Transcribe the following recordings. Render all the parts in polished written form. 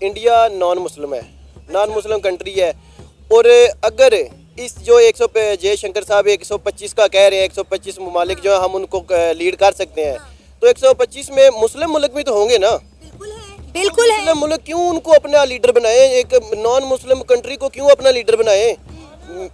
India non Muslim है, non Muslim country है। और अगर इस जो 100 पे जयशंकर साहब 125 का कह रहे हैं, 125 ममालिक जो है हम उनको लीड कर सकते हैं, तो 125 में मुस्लिम मुल्क भी तो होंगे ना। बिल्कुल है। मुस्लिम मुल्क क्यों उनको अपना लीडर बनाए, एक नॉन मुस्लिम कंट्री को क्यों अपना लीडर बनाए।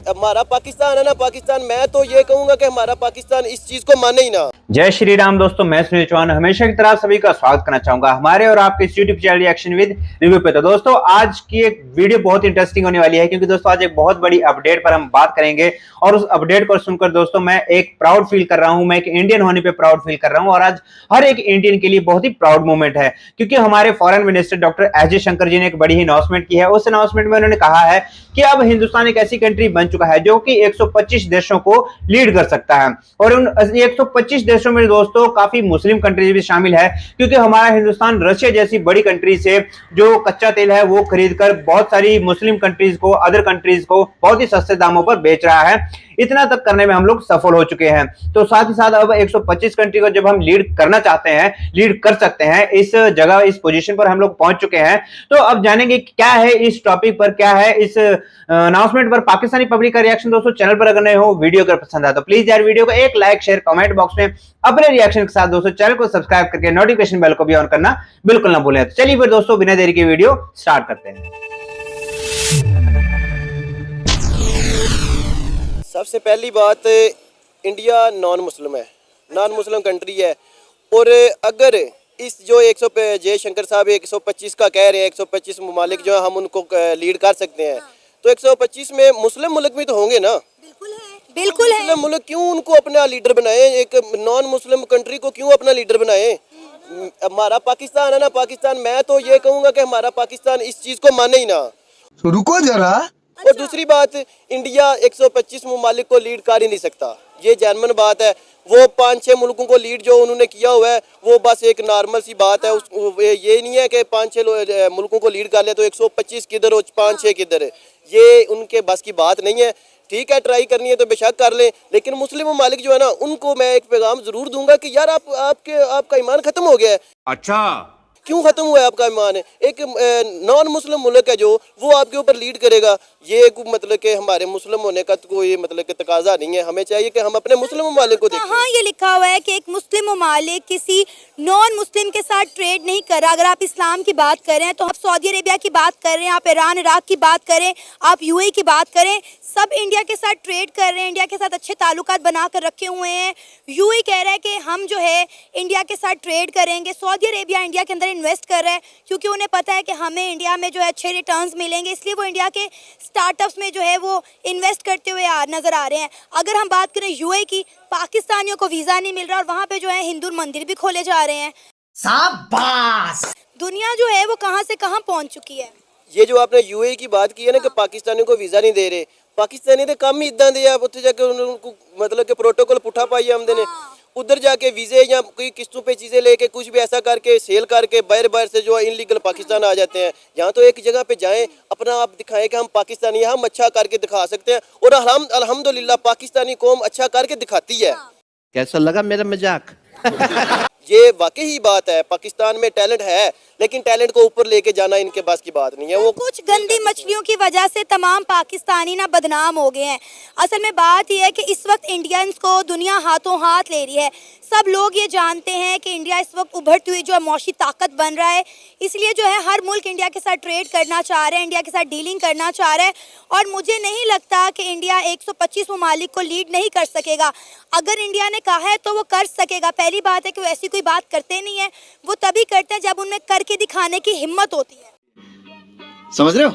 हमारा पाकिस्तान है ना, पाकिस्तान, मैं तो ये कहूँगा कि हमारा पाकिस्तान इस चीज़ को माने ही ना। जय श्री राम दोस्तों, मैं सुनील चौहान हमेशा की तरह सभी का स्वागत करना चाहूंगा हमारे और आपके इस YouTube channel reaction with review पे। तो दोस्तों आज की एक वीडियो बहुत इंटरेस्टिंग होने वाली है, क्योंकि दोस्तों आज एक बहुत बड़ी अपडेट पर हम बात करेंगे। और उस अपडेट को सुनकर दोस्तों मैं एक प्राउड फील कर रहा हूं, मैं एक इंडियन होने पे प्राउड फील कर रहा हूं। और आज हर एक इंडियन के लिए बहुत ही प्राउड मोमेंट है, क्योंकि हमारे foreign minister doctor S Jaishankar ji ने एक बड़ी ही अनाउंसमेंट की है। उस अनाउंसमेंट में उन्होंने कहा है कि अब हिंदुस्तान एक ऐसी कंट्री बन चुका है जो कि 125 देशों को लीड कर सकता है। और उन 125 देशों में दोस्तों काफी मुस्लिम कंट्रीज भी शामिल है, क्योंकि हमारा हिंदुस्तान रशिया जैसी बड़ी कंट्री से जो कच्चा तेल है वो खरीदकर बहुत सारी मुस्लिम कंट्रीज को, अदर कंट्रीज को बहुत ही सस्ते दामों पर बेच रहा है। इतना तक करने में हम लोग सफल हो चुके हैं। तो साथ ही साथ अब 125 कंट्री को जब हम लीड करना चाहते हैं, लीड कर सकते हैं, इस जगह, इस पोजीशन पर हम लोग पहुंच चुके हैं। तो अब जानेंगे क्या है इस टॉपिक पर, क्या है इस अनाउंसमेंट पर पाकिस्तानी पब्लिक का रिएक्शन। दोस्तों चैनल पर अगर नए हो, वीडियो अगर पसंद आए तो प्लीज यार वीडियो को एक लाइक, शेयर, कमेंट बॉक्स में अपने रिएक्शन के साथ दोस्तों चैनल को सब्सक्राइब करके नोटिफिकेशन बेल को भी ऑन करना बिल्कुल ना भूलें। तो चलिए फिर दोस्तों बिना देरी के वीडियो स्टार्ट करते हैं। सबसे पहली बात, इंडिया नॉन मुस्लिम है, नॉन मुस्लिम कंट्री है। और अगर इस जो 100 पे जयशंकर साहब 125 का कह रहे हैं, 125 ममालिक जो है हम उनको लीड कर सकते हैं, तो 125 में मुस्लिम मुल्क भी तो होंगे ना। बिल्कुल है। मुस्लिम मुल्क क्यों उनको अपना लीडर बनाए, एक नॉन मुस्लिम कंट्री को क्यों अपना लीडर बनाए। हमारा पाकिस्तान है ना, पाकिस्तान, मैं तो ये कहूँगा कि हमारा पाकिस्तान इस चीज़ को माने ही ना। तो रुको जरा। और दूसरी बात, इंडिया 125 ममालिक को लीड कर ही नहीं सकता, ये जेन्युइन बात है। वो 5-6 मुल्कों को लीड जो उन्होंने किया हुआ है वो बस एक नॉर्मल सी बात है। ये नहीं है कि 5-6 मुल्कों को लीड कर ले तो 125 किधर और 5-6 किधर, ये उनके बस की बात नहीं है। ठीक है, ट्राई करनी है तो बेशक कर लें, लेकिन मुस्लिम ममालिक जो है ना, उनको मैं एक पैगाम जरूर दूंगा कि यार आपका ईमान खत्म हो गया है। अच्छा, क्यों खत्म हुआ है आपका ईमान। एक नॉन मुस्लिम मुल्क है जो वो आपके ऊपर लीड करेगा, ये मतलब कि हमारे मुस्लिम होने का कोई मतलब कि तकाजा नहीं है। हमें चाहिए कि हम अपने मुस्लिम ममालिक को देखें। हाँ, ये लिखा हुआ है कि एक मुस्लिम ममालिक किसी नॉन मुस्लिम के साथ ट्रेड नहीं कर रहा। अगर आप इस्लाम की बात करें तो आप सऊदी अरेबिया की बात करें, आप ईरान इराक की बात करें, आप यूएई की बात करें, सब इंडिया के साथ ट्रेड कर रहे हैं, इंडिया के साथ अच्छे ताल्लुकात बना कर रखे हुए हैं। यूएई कह रहा है कि हम जो है इंडिया के साथ ट्रेड करेंगे। सऊदी अरेबिया इंडिया के अंदर इन्वेस्ट कर रहा है, क्योंकि उन्हें पता है कि हमें इंडिया में जो है अच्छे रिटर्न्स मिलेंगे, इसलिए वो इंडिया के स्टार्टअप्स में जो है वो इन्वेस्ट करते हुए नजर आ रहे हैं। अगर हम बात करें यूएई की, पाकिस्तानियों को वीज़ा नहीं मिल रहा और वहाँ पे जो है हिंदू मंदिर भी खोले जा रहे हैं। शाबाश। दुनिया जो है वो कहाँ से कहाँ पहुँच चुकी है। ये जो आपने यूएई की बात की है ना कि पाकिस्तानियों को वीज़ा नहीं दे रहे, पाकिस्तानी तो कम ही इदा दे उत्थे जाके उनको मतलब कि प्रोटोकॉल पुठा पाई आमदे ने, उधर जाके वीज़े या कोई किस्तों पे चीज़ें लेके कुछ भी ऐसा करके सेल करके बाहर से जो इनलीगल पाकिस्तान आ जाते हैं। यहाँ तो एक जगह पे जाएं, अपना आप दिखाएं कि हम पाकिस्तानी, हम अच्छा करके दिखा सकते हैं। और अल्हम्दुलिल्लाह पाकिस्तानी कौम अच्छा करके दिखाती है। कैसा लगा मेरा मजाक? ये वाकई ही बात है, पाकिस्तान में टैलेंट है, लेकिन टैलेंट को ऊपर लेके जाना इनके पास की बात नहीं है। वो कुछ गंदी मछलियों की वजह से तमाम पाकिस्तानी ना बदनाम हो गए हैं। असल में बात यह है कि इस वक्त इंडियंस को दुनिया हाथों हाथ ले रही है। सब लोग ये जानते हैं कि इंडिया इस वक्त उभरती हुई जो है मौशी ताकत बन रहा है, इसलिए जो है हर मुल्क इंडिया के साथ ट्रेड करना चाह रहे हैं, इंडिया के साथ डीलिंग करना चाह रहा है। और मुझे नहीं लगता कि इंडिया 125 ममालिक को लीड नहीं कर सकेगा। अगर इंडिया ने कहा है तो वो कर सकेगा। पहली बात है कि वो ऐसी कोई बात करते नहीं है, वो तभी करते हैं जब उनमें करके दिखाने की हिम्मत होती है। समझ रहे हो?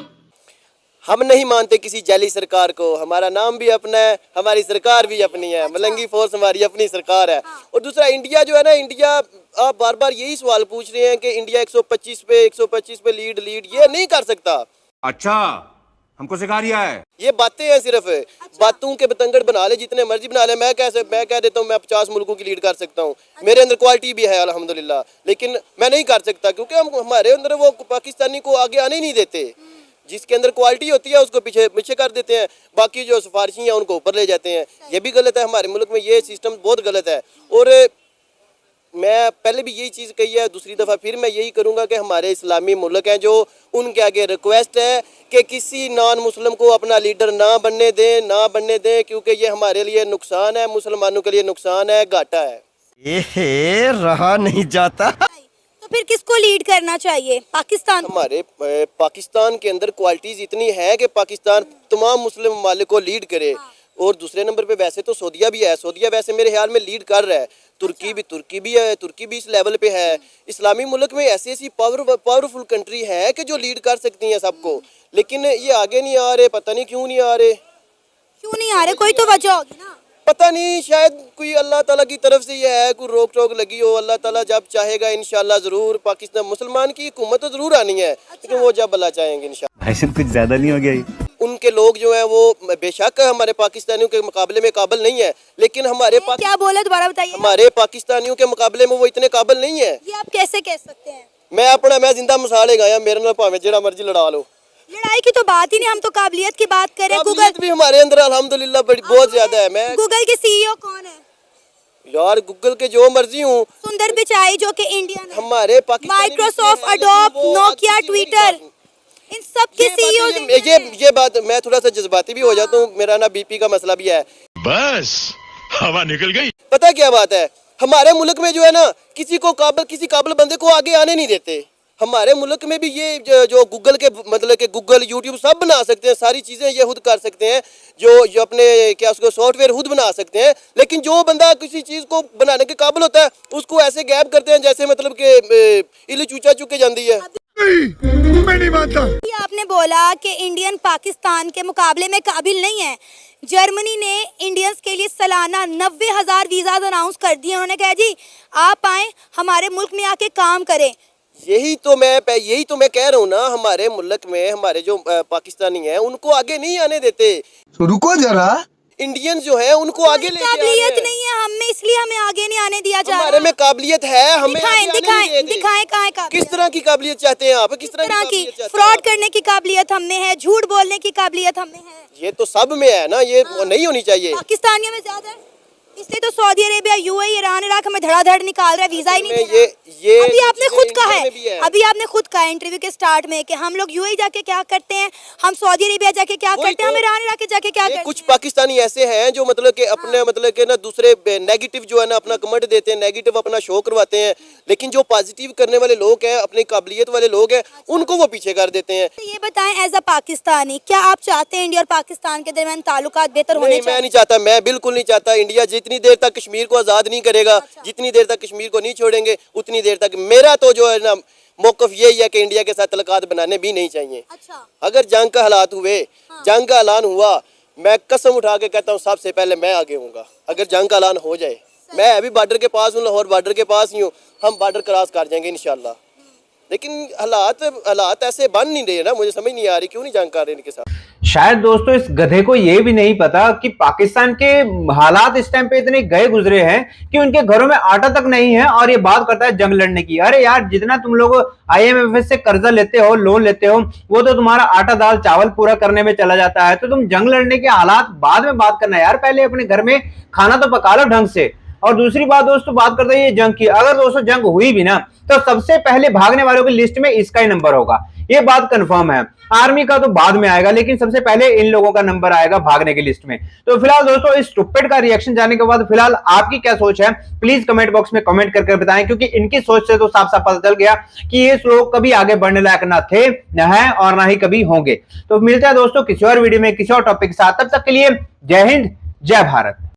हम नहीं मानते किसी जाली सरकार को, हमारा नाम भी अपना है, हमारी सरकार भी अपनी है। मलंगी फोर्स हमारी अपनी सरकार है। और दूसरा इंडिया जो है ना, इंडिया, आप बार बार यही सवाल पूछ रहे हैं कि इंडिया 125 पे लीड ये नहीं कर सकता। अच्छा, हमको सिखा रिया है। ये बातें हैं, सिर्फ बातों के बतंगड़ बना ले, जितने मर्जी बना ले। मैं कह देता हूँ मैं 50 मुल्कों की लीड कर सकता हूँ, मेरे अंदर क्वालिटी भी है अल्हम्दुलिल्लाह, लेकिन मैं नहीं कर सकता क्योंकि हमारे अंदर वो पाकिस्तानी को आगे आने नहीं देते। जिसके अंदर क्वालिटी होती है उसको पीछे कर देते हैं, बाकी जो सिफारिशी हैं उनको ऊपर ले जाते हैं। ये भी गलत है, हमारे मुल्क में ये सिस्टम बहुत गलत है। और मैं पहले भी यही चीज़ कही है, दूसरी दफ़ा फिर मैं यही करूँगा कि हमारे इस्लामी मुल्क हैं जो, उनके आगे रिक्वेस्ट है कि किसी नॉन मुस्लिम को अपना लीडर ना बनने दें, क्योंकि ये हमारे लिए नुकसान है, मुसलमानों के लिए नुकसान है, घाटा है। ये रहा नहीं जाता। तो फिर किसको लीड करना चाहिए? पाकिस्तान? हमारे पाकिस्तान के अंदर क्वालिटीज़ इतनी है कि पाकिस्तान तमाम मुस्लिम ममालिक को लीड करे। और दूसरे नंबर पे वैसे तो सऊदीया भी है, सऊदीया वैसे मेरे ख्याल में लीड कर रहा है, तुर्की भी है, तुर्की भी इस लेवल पे है। इस्लामी मुल्क में ऐसी पावरफुल कंट्री है कि जो लीड कर सकती हैं सबको, लेकिन ये आगे नहीं आ रहे, पता नहीं क्यों नहीं आ रहे। कोई तो वजह होगी ना, पता नहीं, शायद कोई अल्लाह ताला की तरफ से ये है, कोई रोक टोक लगी हो। अल्लाह ताला जब चाहेगा इंशाल्लाह ज़रूर पाकिस्तान मुसलमान की हुकूमत तो ज़रूर आनी है, लेकिन वो जब अल्लाह चाहेंगे इंशाल्लाह। भाई साहब कुछ ज्यादा नहीं हो गया? उनके लोग जो है वो बेशक हमारे पाकिस्तानियों के मुकाबले में काबिल नहीं है, लेकिन क्या बोला दोबारा बताइए? हमारे पाकिस्तानियों के मुकाबले में वो इतने काबिल नहीं है। ये आप कैसे कह सकते हैं? मैं जिंदा मिसाल है, मेरे नाल भावें जेड़ा मर्जी लड़ा लो। लड़ाई की तो बात ही नहीं, हम तो काबिलियत की बात कर रहे हैं। काबिलियत भी हमारे अंदर अल्हम्दुलिल्लाह बहुत ज्यादा है। मैं गूगल के सीईओ कौन है? यार गूगल के जो मर्जी हूँ। सुंदर पिचाई जो कि इंडियन है, हमारे माइक्रोसॉफ्ट, अडोब, नोकिया, ट्विटर, इन सब के सीईओ। ये बात मैं थोड़ा सा जज्बाती भी हो जाता हूँ, मेरा ना बीपी का मसला भी है। बस हवा निकल गई। पता क्या बात है, हमारे मुल्क में जो है ना किसी काबिल बंदे को आगे आने नहीं देते। हमारे मुल्क में भी ये जो गूगल के मतलब कि गूगल, यूट्यूब सब बना सकते हैं, सारी चीज़ें ये खुद कर सकते हैं, जो अपने क्या उसको सॉफ्टवेयर खुद बना सकते हैं, लेकिन जो बंदा किसी चीज़ को बनाने के काबिल होता है उसको ऐसे गैप करते हैं जैसे मतलब कि इली चूचा चुके जाती है। मैं नहीं मानता। आपने बोला कि इंडियन पाकिस्तान के मुकाबले में काबिल नहीं है। जर्मनी ने इंडियंस के लिए सालाना 90,000 वीज़ा अनाउंस कर दिए। उन्होंने कहा जी आप आए हमारे मुल्क में आके काम करें। यही तो मैं कह रहा हूँ ना, हमारे मुल्क में हमारे जो पाकिस्तानी हैं उनको आगे नहीं आने देते। तो रुको जरा, इंडियन जो है उनको आगे लेके आ रहे हैं। काबिलियत नहीं है हम में, इसलिए हमें आगे नहीं आने दिया जा रहा। हमारे में काबिलियत है, हमें आगे आने नहीं देते। दिखाएं कहाँ है? किस तरह की काबिलियत चाहते हैं आप? किस तरह की? फ्रॉड करने की काबिलियत हम में है, झूठ बोलने की काबिलियत हम में है। ये तो सब में है ना, ये नहीं होनी चाहिए। पाकिस्तानियों में ज्यादा है, इसलिए तो Saudi Arabia, UAE, Iran, Iraq हमें धड़ाधड़ निकाल रहा है, वीजा ही नहीं दे रहा। ये अभी आपने खुद कहा है, अभी आपने खुद कहा इंटरव्यू के स्टार्ट में कि हम लोग यूएई जाके क्या करते हैं, हम सऊदी अरेबिया जाके क्या करते हैं, हम ईरान, इराक जाके क्या करते हैं। कुछ पाकिस्तानी ऐसे हैं जो मतलब कि अपने मतलब कि ना दूसरे नेगेटिव जो है ना अपना कमेंट देते हैं, नेगेटिव अपना शो करवाते हैं, लेकिन जो पॉजिटिव करने वाले लोग हैं, अपनी काबिलियत वाले लोग हैं, उनको वो पीछे कर देते हैं। ये बताएं एज अ पाकिस्तानी, क्या आप चाहते हैं इंडिया और पाकिस्तान के दरमियान ताल्लुकात बेहतर होने चाहिए? मैं नहीं चाहता, मैं बिल्कुल नहीं चाहता। इंडिया जितनी देर तक कश्मीर को आज़ाद नहीं करेगा, जितनी देर तक कश्मीर को नहीं छोड़ेंगे, उतनी देर तक मेरा तो जो है ना मौक़िफ़ यही है कि इंडिया के साथ तल्लुकात बनाने भी नहीं चाहिए। अगर जंग का हालात हुए, जंग का ऐलान हुआ, मैं कसम उठा के कहता हूँ सबसे पहले मैं आगे हूँगा। अगर जंग का ऐलान हो जाए, मैं अभी बॉर्डर के पास हूँ, लाहौर बॉर्डर के पास ही हूँ, हम बॉर्डर क्रॉस कर जाएंगे इंशाल्लाह। लेकिन हालात ऐसे बन नहीं रहे ना, मुझे समझ नहीं आ रही क्यों नहीं जंग कर रहे इनके साथ। शायद दोस्तों इस गधे को ये भी नहीं पता कि पाकिस्तान के हालात इस टाइम पे इतने गए गुजरे हैं कि उनके घरों में आटा तक नहीं है और ये बात करता है जंग लड़ने की। अरे यार, जितना तुम लोग IMF से कर्जा लेते हो, लोन लेते हो, वो तो तुम्हारा आटा दाल चावल पूरा करने में चला जाता है। तो तुम जंग लड़ने के हालात बाद में बात करना यार, पहले अपने घर में खाना तो पका लो ढंग से। और दूसरी बात दोस्तों, बात करते हैं ये जंग की। अगर दोस्तों जंग हुई भी ना तो सबसे पहले भागने वालों की लिस्ट में इसका ही नंबर होगा, ये बात कंफर्म है। आर्मी का तो बाद में आएगा, लेकिन सबसे पहले इन लोगों का नंबर आएगा भागने की लिस्ट में। तो फिलहाल दोस्तों इस स्टूपिड का रिएक्शन जानने के बाद फिलहाल आपकी क्या सोच है, प्लीज कमेंट बॉक्स में कमेंट करके बताएं, क्योंकि इनकी सोच से तो साफ साफ पता चल गया कि ये लोग कभी आगे बढ़ने लायक ना थे, न है और ना ही कभी होंगे। तो मिलते हैं दोस्तों किसी और वीडियो में किसी और टॉपिक के साथ, तब तक के लिए जय हिंद, जय भारत।